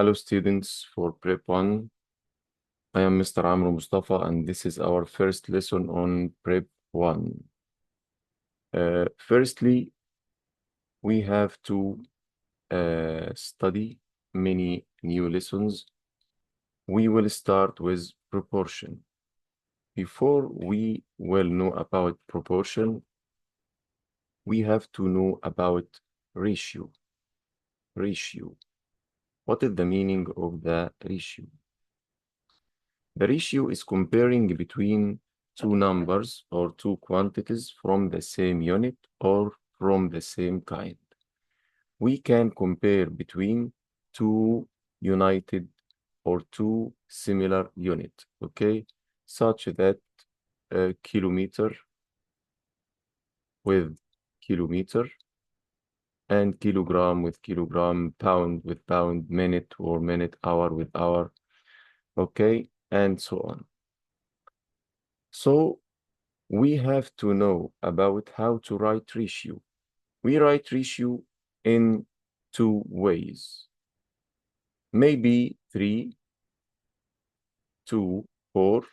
Hello students for Prep 1. I am Mr. Amro Mustapha and this is our first lesson on Prep 1. Firstly, we have to study many new lessons. We will start with proportion. Before we will know about proportion, we have to know about ratio. Ratio. What is the meaning of the ratio? The ratio is comparing between two numbers or two quantities from the same unit or from the same kind. We can compare between two united or two similar units, okay? Such that kilometer with kilometer and kilogram with kilogram, pound with pound, minute or minute, hour with hour, okay? And so on. So we have to know about how to write ratio. We write ratio in two ways. Maybe 3, 2, 4,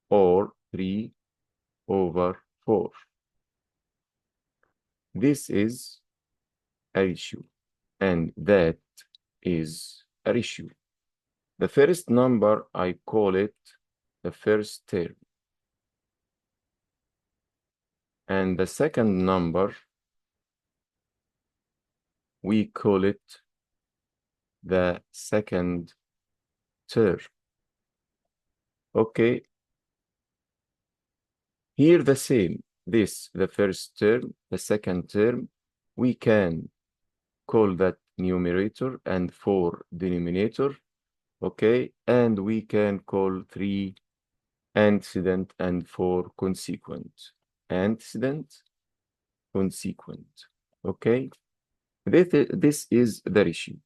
or 3/4. This is a ratio, and that is a ratio. The first number, I call it the first term. And the second number, we call it the second term. Okay. Here the same. This, the first term, the second term, we can call that numerator and 4 denominator. Okay. And we can call 3 antecedent and 4 consequent. Antecedent, consequent. Okay. This is the ratio.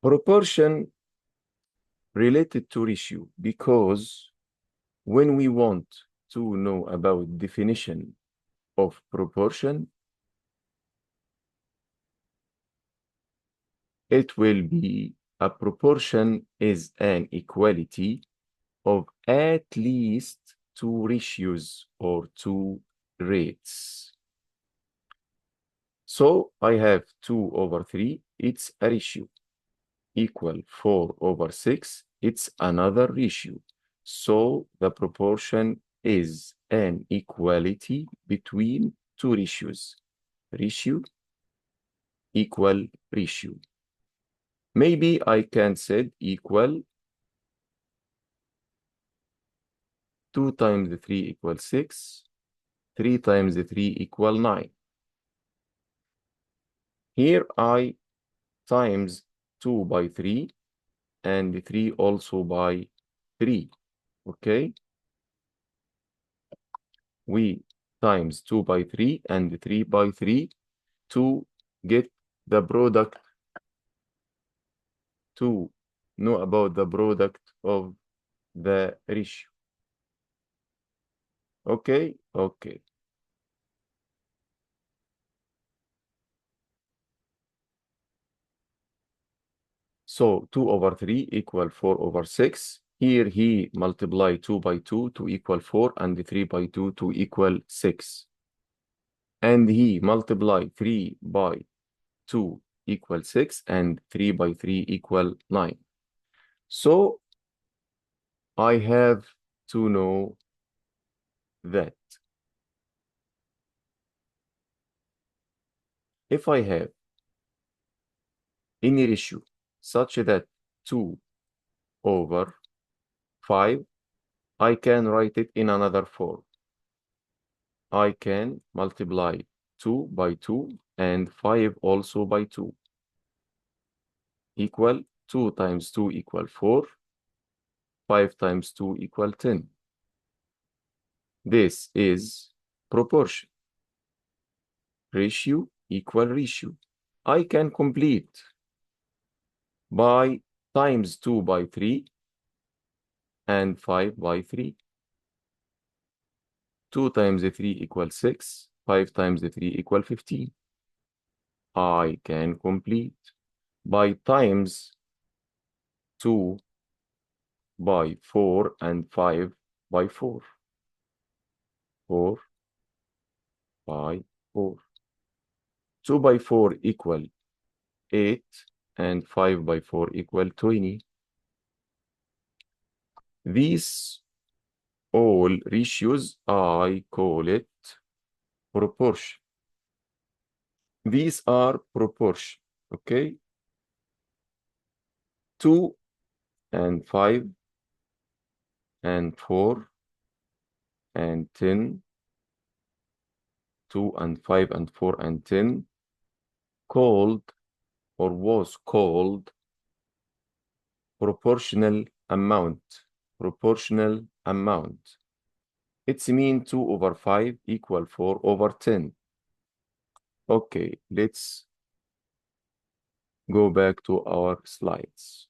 Proportion related to ratio because when we want to know about definition of proportion, it will be a proportion is an equality of at least two ratios or two rates. So I have 2/3, it's a ratio. Equal 4/6, it's another ratio. So the proportion is an equality between two ratios. Ratio equal ratio. Maybe I can say equal 2 times 3 equals 6, 3 times 3 equals 9. Here I times 2 by 3 and 3 also by 3, okay? We times 2 by 3 and 3 by 3 to get the product, to know about the product of the ratio. Okay, okay. So 2/3 equal 4/6. Here he multiply 2 by 2 to equal 4 and 3 by 2 to equal 6. And he multiply 3 by 2 equal 6 and 3 by 3 equal 9. So I have to know that if I have any ratio such that 2/5, I can write it in another form. I can multiply 2 by 2 and 5 also by 2. Equal 2 times 2 equal 4. 5 times 2 equal 10. This is proportion. Ratio equal ratio. I can complete by times 2 by 3 and 5 by 3. 2 times 3 equals 6. 5 times 3 equals 15. I can complete. by times 2 by 4 and 5 by 4. 4 by 4. 2 by 4 equal 8 and 5 by 4 equal 20. These all ratios, I call it proportion. These are proportion, okay? 2 and 5 and 4 and 10, 2 and 5 and 4 and 10, called or was called proportional amount. Proportional amount. It's mean 2 over 5 equal 4 over 10. Okay, let's go back to our slides.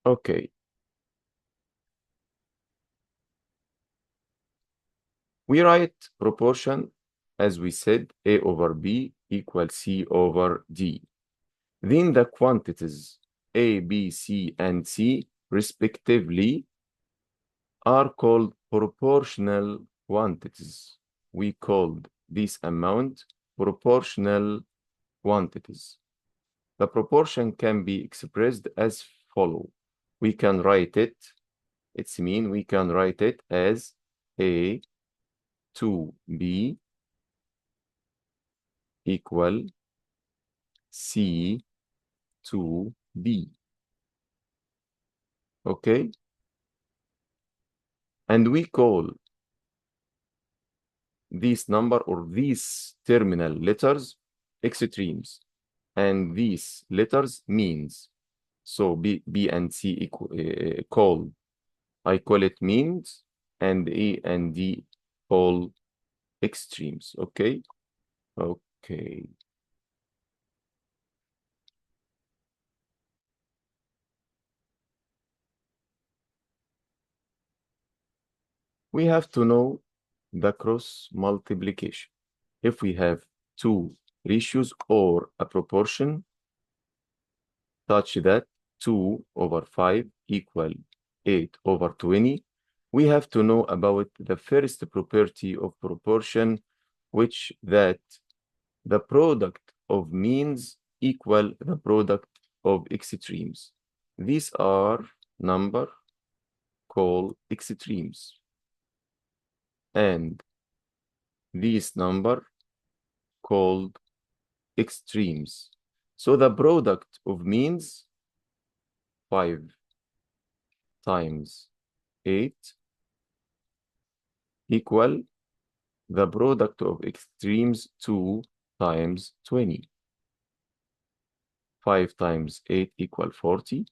Okay. We write proportion, as we said, A over B equals C over D. Then the quantities A, B, C, and C, respectively, are called proportional quantities. We called this amount proportional quantities. The proportion can be expressed as follow. We can write it, we can write it as A to B equal C to B. Okay? And we call this number or these terminal letters extremes. And these letters means. So B and C equal, I call it means, and A and D call extremes. Okay? Okay. We have to know the cross multiplication. If we have two ratios or a proportion such that 2 over 5 equal 8 over 20, we have to know about the first property of proportion, which that the product of means equal the product of extremes. These are number called extremes. And these number called extremes. So the product of means 5 times 8 equal the product of extremes 2 times 20. 5 times 8 equal 40,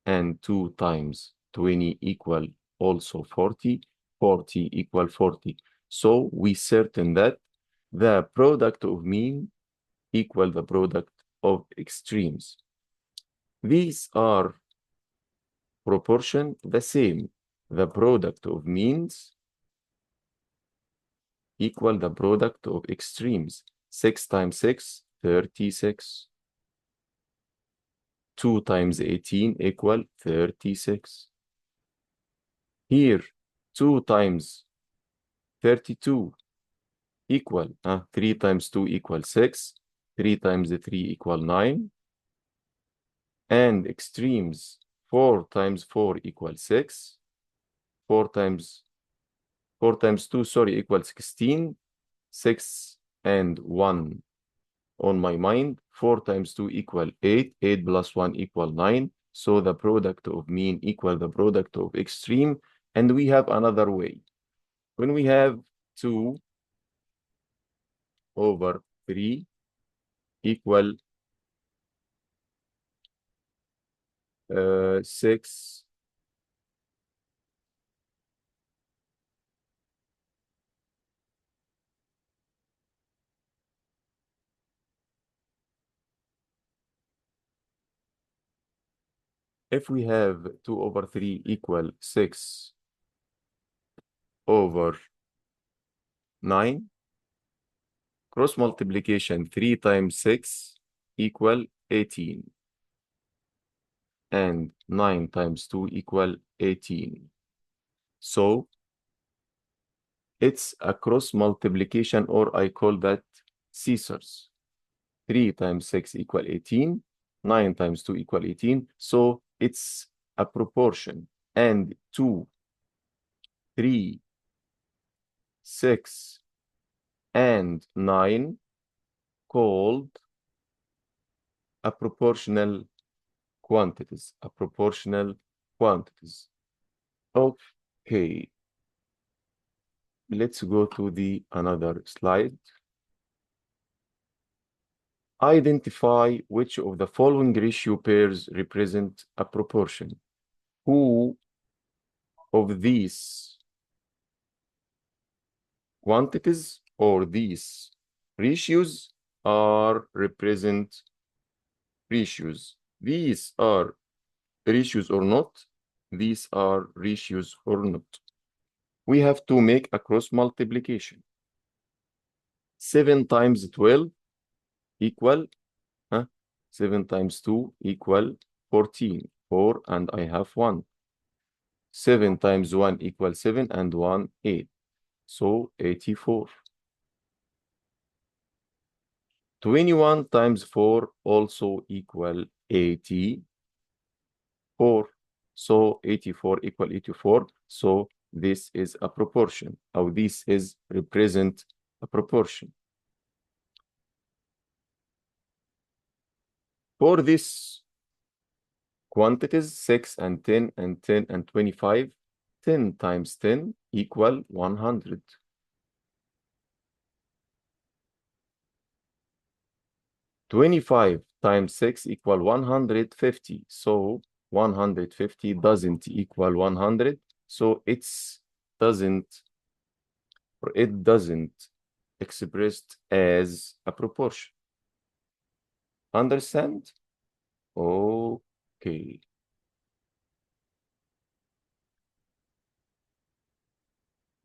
and 2 times 20 equal also 40. 40 equal 40. So we certain that the product of mean equal the product of extremes. These are proportion the same. The product of means equal the product of extremes. 6 times 6, 36. 2 times 18 equal 36. Here, 2 times 32 equal, 3 times 2 equal 6. 3 times 3 equal 9. And extremes, 4 times 4 equal 6. 4 times 2, sorry, equal 16. 6 and 1 on my mind. 4 times 2 equal 8. 8 plus 1 equal 9. So the product of mean equal the product of extreme. And we have another way. When we have 2 over 3 equal 6. If we have 2 over 3 equal 6 over 9. Cross multiplication 3 times 6 equal 18. And 9 times 2 equal 18. So it's a cross multiplication, or I call that scissors. 3 times 6 equal 18. 9 times 2 equal 18. So it's a proportion. And 2, 3, 6, and 9 called a proportional quantities. A proportional quantities. Okay. Let's go to the another slide. Identify which of the following ratio pairs represent a proportion. Who of these quantities or these ratios are represent ratios? These are ratios or not? These are ratios or not? We have to make a cross multiplication. 7 times 12 equal 7 times 2 equal 14. 4 and I have 1. 7 times 1 equals 7 and 1, 8. So 84. 21 times 4 also equal 84. So 84 equal 84. So this is a proportion. Or this is represent a proportion. For this quantities 6 and 10 and 10 and 25, 10 times 10 equal 100. 25 times 6 equal 150. So 150 doesn't equal 100. So it doesn't expressed as a proportion. Understand? Okay.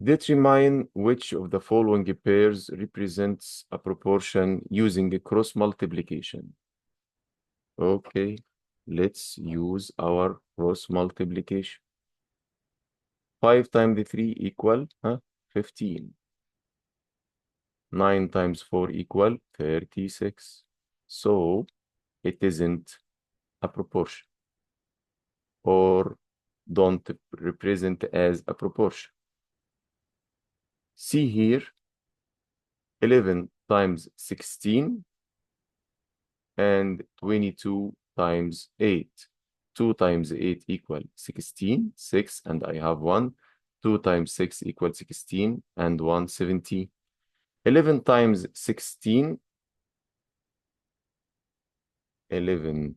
Determine which of the following pairs represents a proportion using a cross multiplication. Okay, let's use our cross multiplication. 5 times 3 equal 15. 9 times 4 equal 36. So it isn't a proportion, or don't represent as a proportion. See here, 11 times 16 and 22 times 8. 2 times 8 equal 16, 6, and I have 1. 2 times 6 equal 16, and 1, 17. 11 times 16, 11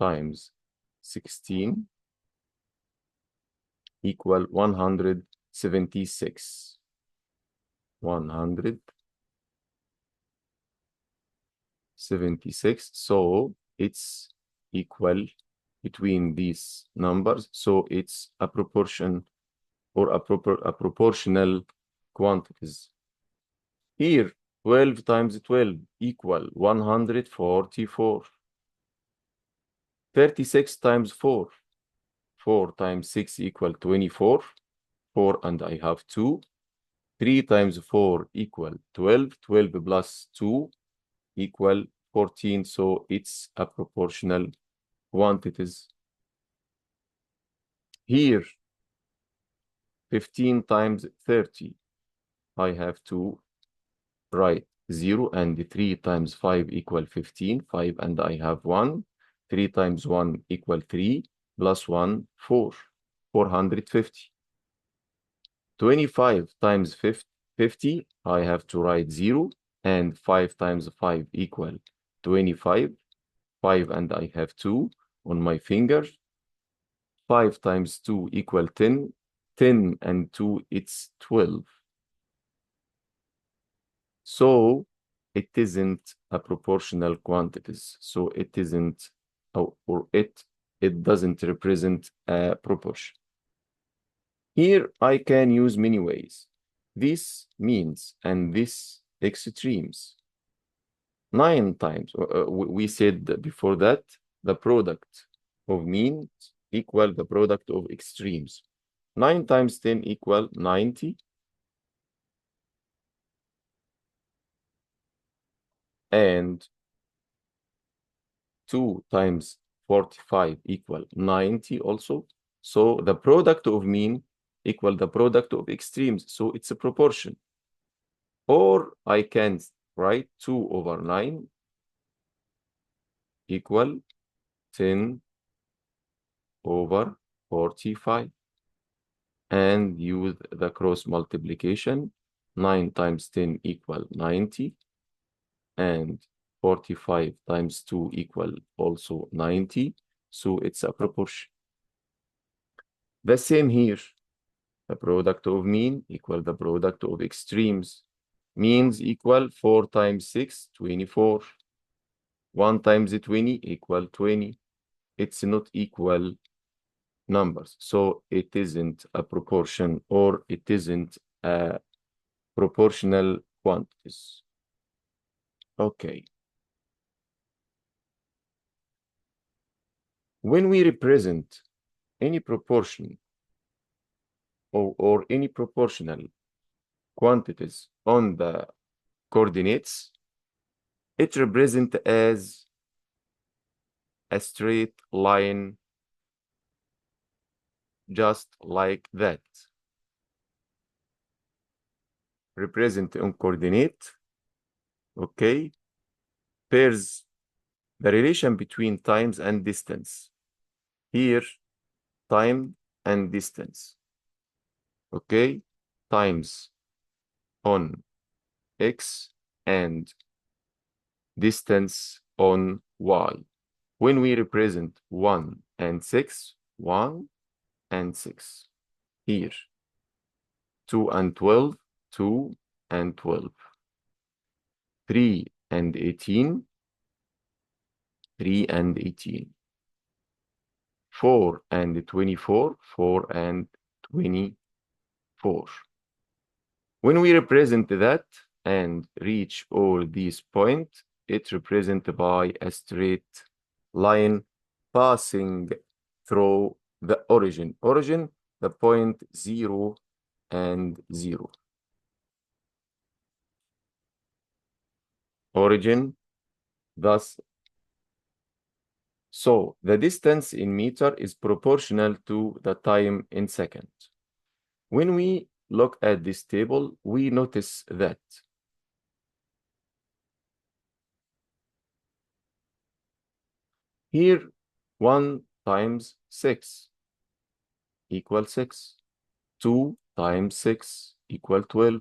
times 16 equal 176. 176. So it's equal between these numbers. So it's a proportion, or a proportional quantities. Here, 12 times 12 equal 144. 36 times 4. 4 times 6 equal 24. 4 and I have 2. 3 times 4 equal 12. 12 plus 2 equal 14. So it's a proportional quantities. Here, 15 times 30. I have to write 0, and 3 times 5 equal 15. 5 and I have 1. 3 times 1 equal 3, plus 1, 4. 450. 25 times 50, I have to write 0, and 5 times 5 equal 25. 5 and I have 2 on my finger. 5 times 2 equal 10. 10 and 2, it's 12. So it isn't a proportional quantities. So it isn't or it doesn't represent a proportion. Here I can use many ways. This means and this extremes. 9 times, we said before that, the product of means equal the product of extremes. 9 times 10 equal 90. And 2 times 45 equal 90 also. So the product of mean equal the product of extremes. So it's a proportion. Or I can write 2 over 9 equal 10 over 45. And use the cross multiplication. 9 times 10 equal 90. And 45 times 2 equal also 90. So it's a proportion. The same here. The product of mean equal the product of extremes. Means equal 4 times 6, 24. 1 times 20 equal 20. It's not equal numbers. So it isn't a proportion or it isn't a proportional quantities. Okay. When we represent any proportion or any proportional quantities on the coordinates, it represents as a straight line just like that. Represent on coordinate, okay, pairs the relation between times and distance. Here, time and distance, okay, times on x and distance on y. When we represent 1 and 6, 1 and 6. Here, 2 and 12, 2 and 12. 3 and 18, 3 and 18. 4 and 24, 4 and 24. When we represent that and reach all these points, it's represented by a straight line passing through the origin. Origin, the point 0 and 0. Origin, thus. So the distance in meter is proportional to the time in second. When we look at this table, we notice that here 1 times 6 equals 6. 2 times 6 equals 12.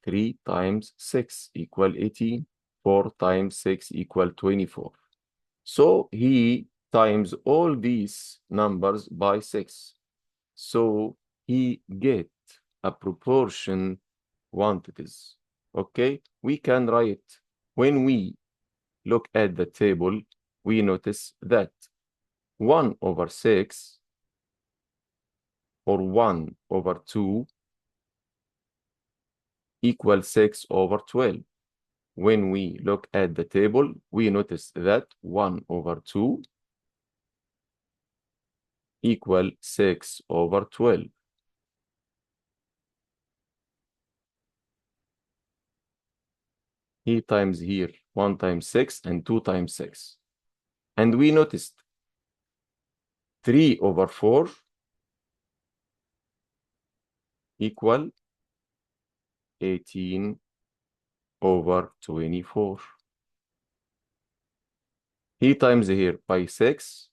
3 times 6 equals 18. 4 times 6 equals 24. So he times all these numbers by 6. So he get a proportion quantities. Okay, we can write, when we look at the table, we notice that 1 over 6 or 1 over 2 equals 6 over 12. When we look at the table, we notice that 1 over 2 equals 6 over 12. He times here 1 times 6 and 2 times 6. And we noticed 3 over 4 equal 18 over 24. He times here by 6.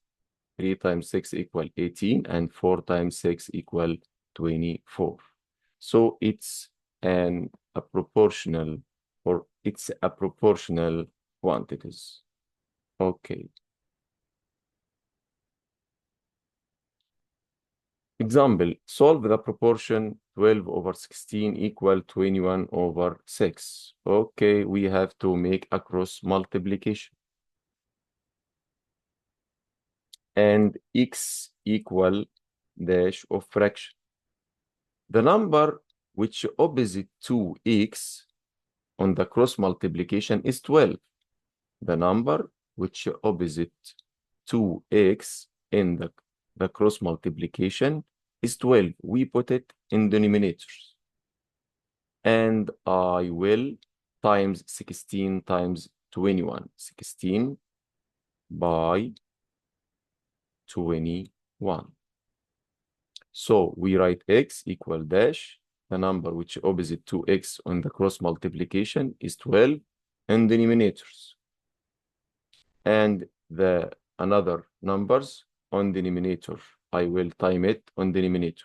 3 times 6 equal 18 and 4 times 6 equal 24. So it's a proportional, or it's a proportional quantities. Okay. Example, solve the proportion 12 over 16 equal 21 over 6. Okay, we have to make a cross multiplication. and x equal dash of fraction. The number which opposite to x on the cross multiplication is 12. The number which opposite to x in the cross multiplication is 12. We put it in denominators. And I will times 16 times 21. 16 by 21. So we write x equal dash. The number which opposite to x on the cross multiplication is 12 in denominators. And the another numbers on denominator, I will time it on denominator.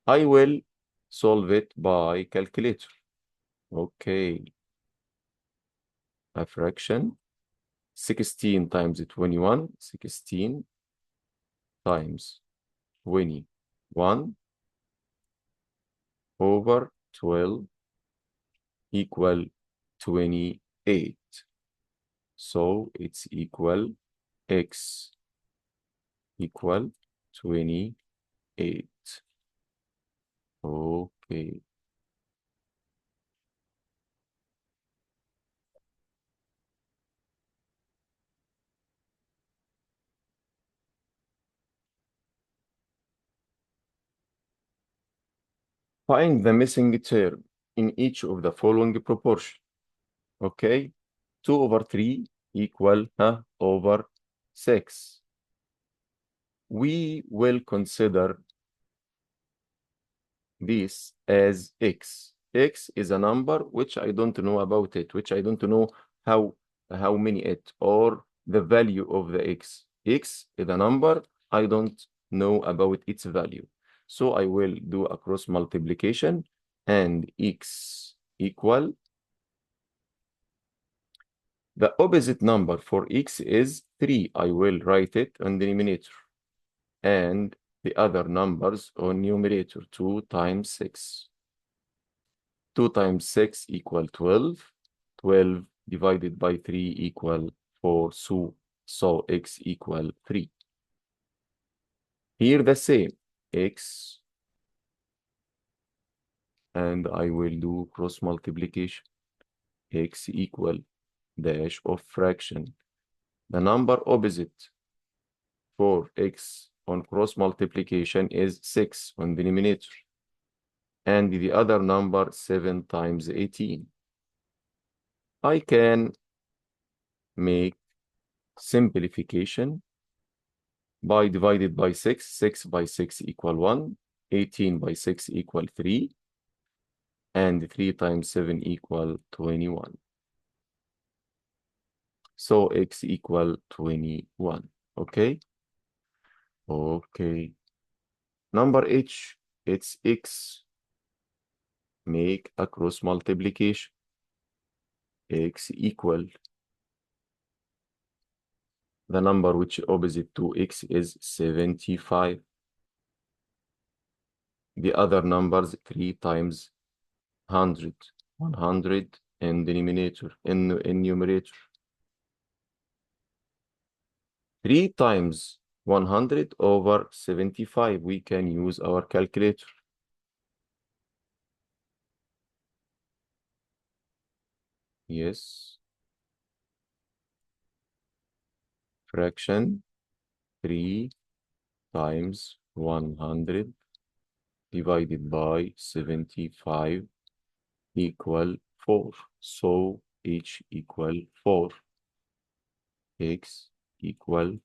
I will solve it by calculator. Okay. A fraction. 16 times 21. 16 times 21 over 12 equal 28. So it's equal x equal 28. Okay. Find the missing term in each of the following proportion. Okay. 2 over 3 equal over 6. We will consider this as x. X is a number which I don't know about it, which I don't know how many it or the value of the x. X is a number I don't know about its value. So I will do a cross multiplication and x equal. The opposite number for x is 3. I will write it on the denominator. And the other numbers on numerator, 2 times 6. 2 times 6 equal 12. 12 divided by 3 equal 4. So x equal 3. Here the same, x. And I will do cross multiplication. X equal dash of fraction. The number opposite for x on cross multiplication is 6 on denominator. And the other number 7 times 18. I can make simplification by divided by 6. 6 by 6 equal 1. 18 by 6 equal 3. And 3 times 7 equal 21. So x equal 21. Okay? Okay. Number H, it's x. Make a cross multiplication. X equal. The number which opposite to x is 75. The other numbers 3 times 100. 100 in denominator, in numerator. 3 times 100 over 75. We can use our calculator. Yes. Fraction 3 times 100 divided by 75 equal 4. So h equal 4. X equal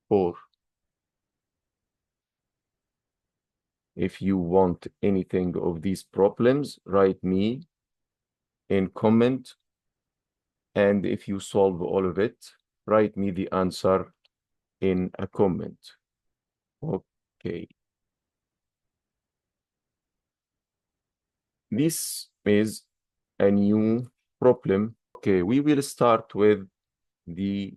4. If you want anything of these problems, write me in comment. And if you solve all of it, write me the answer in a comment. Okay. This is a new problem. Okay, we will start with the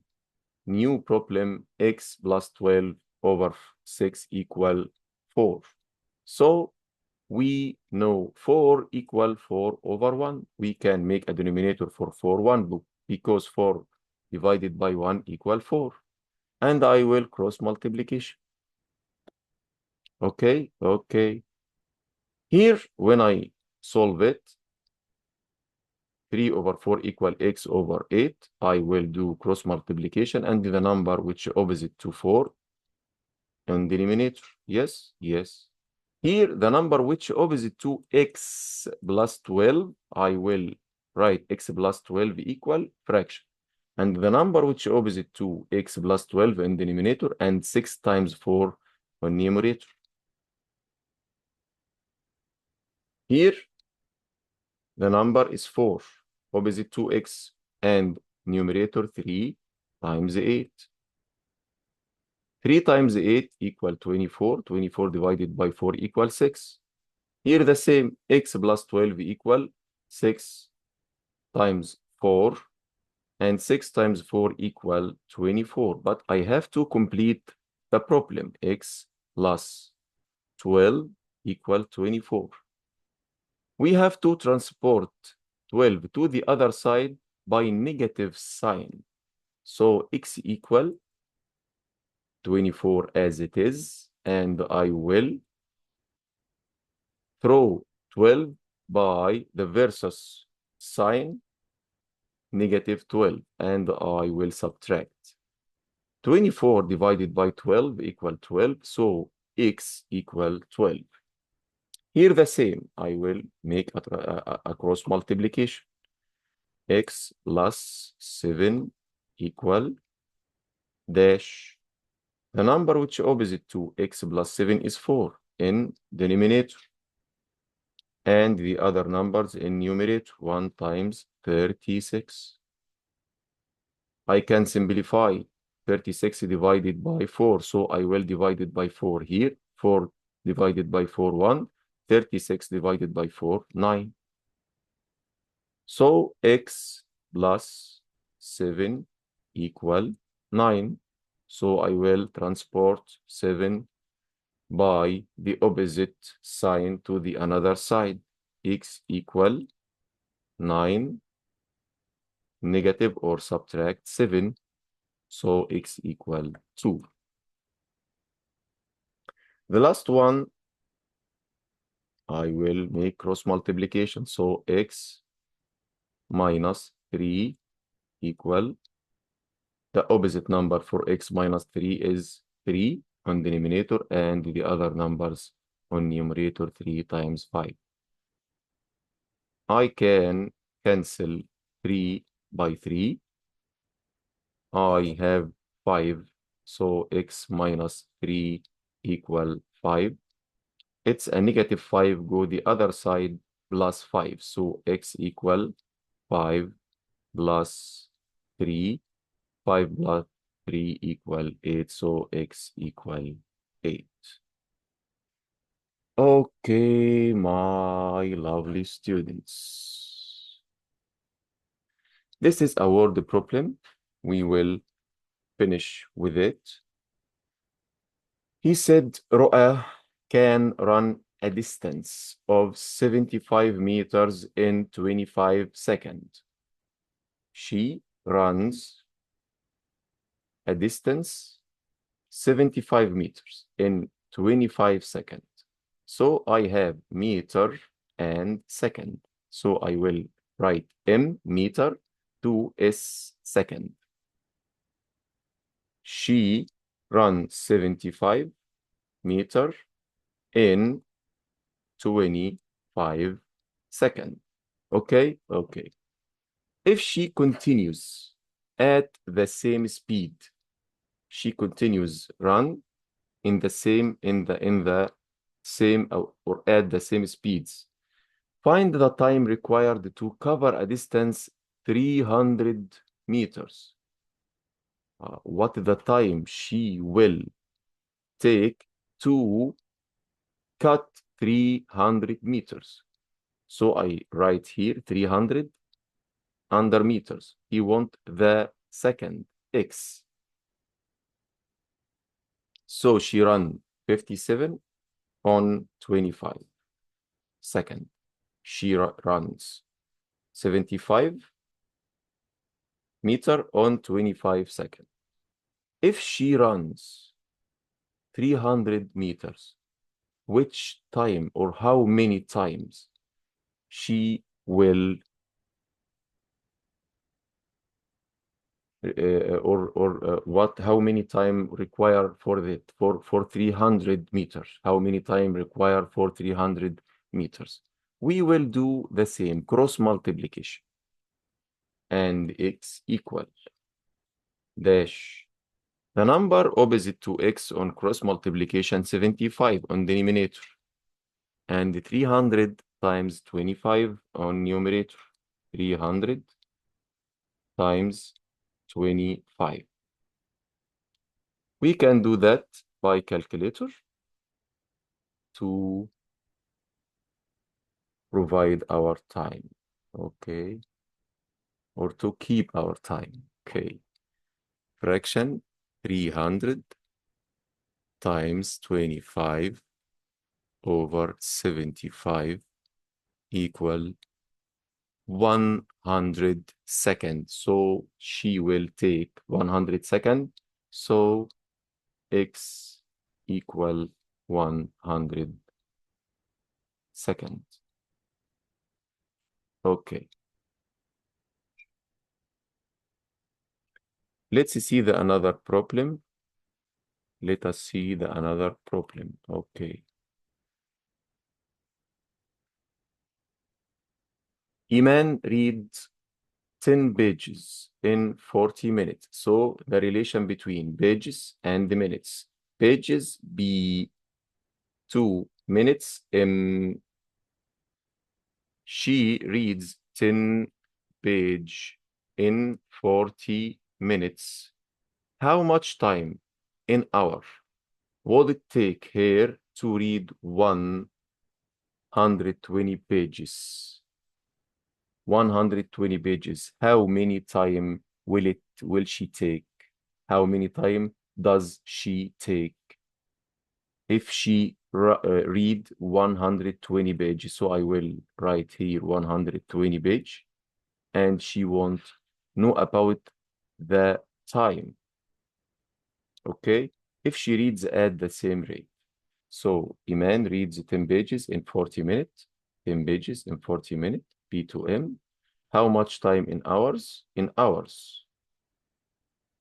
new problem, x plus 12 over 6 equal 4. So we know 4 equal 4 over 1. We can make a denominator for 4, 1, because 4 divided by 1 equal 4. and I will cross multiplication. Okay, okay. Here, when I solve it, 3 over 4 equal x over 8, I will do cross multiplication and the number which opposite to 4 in denominator. Yes, yes. Here, the number which opposite to x plus 12, I will write x plus 12 equal fraction. And the number which opposite to x plus 12 in denominator and 6 times 4 on numerator. Here, the number is 4, opposite to x, and numerator 3 times 8. 3 times 8 equal 24. 24 divided by 4 equals 6. Here the same, x plus 12 equal 6 times 4, and 6 times 4 equal 24. But I have to complete the problem. X plus 12 equal 24. We have to transport 12 to the other side by negative sign. So x equal 24 as it is, and I will throw 12 by the versus sign, negative 12, and I will subtract. 24 divided by 12 equal 12, so x equal 12. Here the same, I will make a cross multiplication. X plus 7 equal dash. The number which opposite to x plus 7 is 4 in denominator. And the other numbers in numerator, 1 times 36. I can simplify 36 divided by 4, so I will divide it by 4 here. 4 divided by 4, 1. 36 divided by 4, 9. So x plus 7 equal 9. So I will transport 7 by the opposite sign to the another side. X equal 9, negative or subtract 7. So x equal 2. The last one, I will make cross multiplication. So x minus 3 equal, the opposite number for x minus 3 is 3 on denominator, and the other numbers on numerator 3 times 5. I can cancel 3 by 3. I have 5, so x minus 3 equal 5. It's a negative 5, go the other side, plus 5. So x equal 5 plus 3. 5 plus 3 equal 8. So x equal 8. Okay, my lovely students. This is a word problem. We will finish with it. He said, Ro'a can run a distance of 75 meters in 25 seconds. She runs a distance 75 meters in 25 seconds. So I have meter and second. So I will write m meter to s second. She runs 75 meters in 25 seconds. Okay, okay. If she continues at the same speed, she continues run in the same or at the same speeds. Find the time required to cover a distance 300 meters. What the time she will take to cut 300 meters? So I write here 300 under meters. You want the second, x. So she run 57 on 25 seconds. She runs 75 meters on 25 seconds. If she runs 300 meters, which time or how many times she will how many time require for 300 meters? How many time require for 300 meters? We will do the same cross multiplication, and x equal dash the number opposite to x on cross multiplication 75 on denominator, and 300 times 25 on numerator, 300 times 25. We can do that by calculator to provide our time, okay, or to keep our time, okay. Fraction 300 times 25 over 75 equal 100 seconds. So she will take 100 seconds. So x equal 100 seconds. Okay. Let's see the another problem. Let us see the another problem. Okay. Iman reads 10 pages in 40 minutes. So the relation between pages and the minutes. Pages be 2 minutes. She reads 10 page in 40 minutes. How much time in hour would it take her to read 120 pages? 120 pages. How many time will she take? How many time does she take if she read 120 pages? So I will write here 120 page, and she won't know about the time. Okay, if she reads at the same rate. So Iman reads 10 pages in 40 minutes, 10 pages in 40 minutes, P2M. How much time in hours? In hours.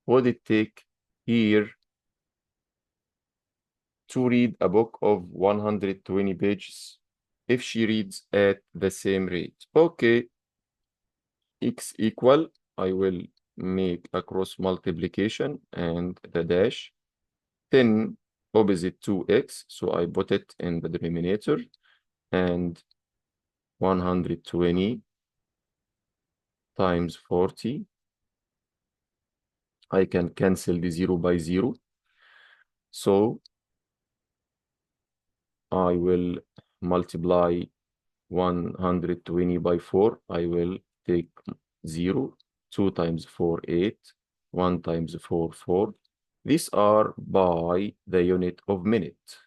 Would it take here to read a book of 120 pages if she reads at the same rate? Okay, x equal, I will make a cross multiplication and the dash, 10 opposite to x, so I put it in the denominator, and 120 times 40. I can cancel the 0 by 0. So I will multiply 120 by 4. I will take 0. 2 times 4, 8. 1 times 4, 4. These are by the unit of minute.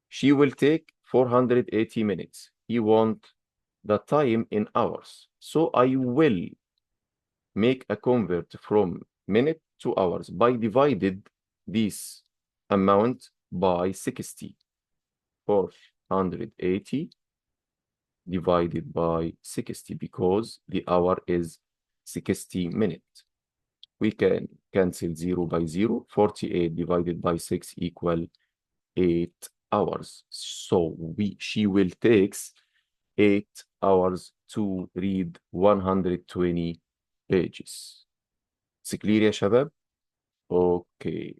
She will take 480 minutes. You want the time in hours. So I will make a convert from minute to hours by divided this amount by 60. 480 divided by 60 because the hour is 60 minutes. We can cancel 0 by 0. 48 divided by 6 equal 8 hours. So she will take 8 hours to read 120 pages. It's clear يا شباب؟ Okay.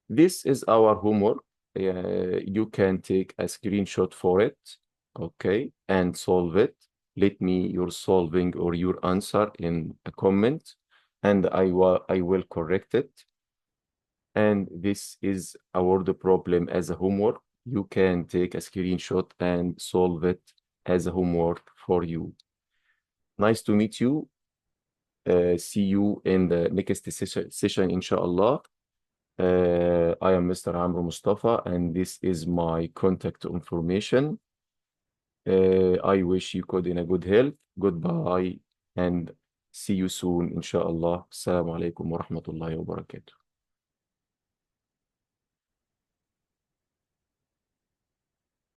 This is our homework. You can take a screenshot for it, okay, and solve it. Let me your solving or your answer in a comment, and I will correct it. And this is a word problem as a homework. You can take a screenshot and solve it as a homework for you. Nice to meet you. See you in the next session, inshallah. I am Mr. عمرو مصطفى and this is my contact information. I wish you could in a good health. Goodbye and see you soon إن شاء الله. السلام عليكم ورحمة الله وبركاته.